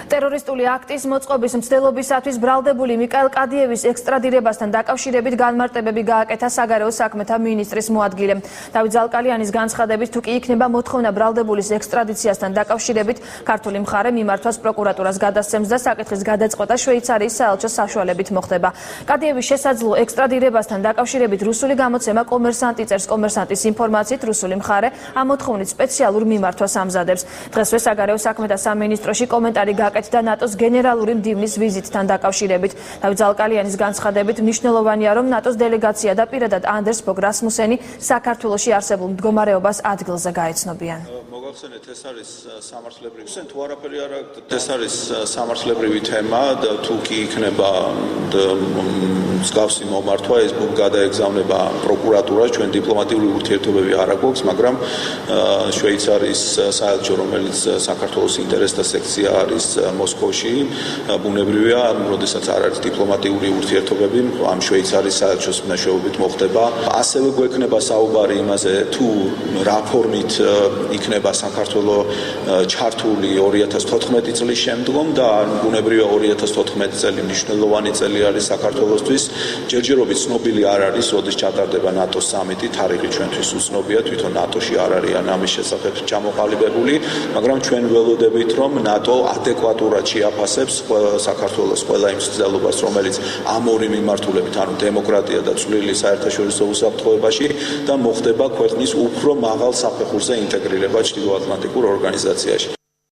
ტერორისტული აქტის მოწყობის მცდელობისათვის ბრალდებული მიკაელ კადიევის ექსტრადირებასთან დაკავშირებით განმარტებები გააკეთა საგარეო საქმეთა მინისტრის მოადგილემ. დავით ზალკალიანის განცხადებით, თუ კი იქნება მოთხოვნა ბრალდებულის ექსტრადიციასთან დაკავშირებით, ქართული მხარე მიმართვას პროკურატურას გადასცემს და საკითხის გადაწყვეტა შვეიცარიის საელჩოს საშუალებით მოხდება. კადიევის შესაძლო ექსტრადირებასთან დაკავშირებით რუსული გამოცემა კომერსანტი წერს. კომერსანტის ინფორმაციით, რუსული მხარე ამ მოთხოვნით სპეციალურ მიმართვას ამზადებს. დღესვე საგარეო საქმეთა სამინისტროში კომენტარი გააკეთა ნატოს გენერალური მდივნის ვიზიტთან დაკავშირებით. დავით ზალკალიანის განცხადებით, მნიშვნელოვანია, რომ ნატოს დელეგაცია და პირადად ანდერს ბოგ რასმუსენი საქართველოში არსებულ მდგომარეობას ადგილზე გაეცნობიან. მოგახსენეთ, ეს არის სამართლებრივი თუ არაფერი არა, ეს არის სამართლებრივი თემა და თუ კი იქნება მსგავსი მომართვა, ეს გადაეგზავნება პროკურატურას, ჩვენ დიპლომატიური ურთიერთობები არ აქვს, მაგრამ შვეიცარიის საელჩო, რომელიც საქართველოს ინტერესთა სექცია არის მოსკოვში, ბუნებრივია, როდესაც არ არის დიპლომატიური ურთიერთობები, ამ შვეიცარიის საელჩოს მეშვეობით მოხდება. ასევე გვექნება საუბარი იმაზე, თუ რა ფორმით იქნება საქართველო ჩართული 2014 წლის შემდგომ და ბუნებრივია 2014 წელი მნიშვნელოვანი წელი არის საქართველოსთვის. ჯერჯერობით ცნობილი არ არის, როდის ჩატარდება ნატოს სამიტი, თარიღი ჩვენთვის უცნობია, თვითონ ნატოში არ არიან ამის შესახებ ჩამოყალიბებული, მაგრამ ჩვენ ველოდებით, რომ ნატო ადეკვატურად შეაფასებს საქართველოს ყველა იმ მცდელობას, რომელიც ამ ორი მიმართულებით, ანუ დემოკრატია და წვლილი საერთაშორისო უსაფრთხოებაში და მოხდება ქვეყნის უფრო მაღალ საფეხურზე ინტეგრირება ჩრდილოატლანტიკურ ორგანიზაციაში.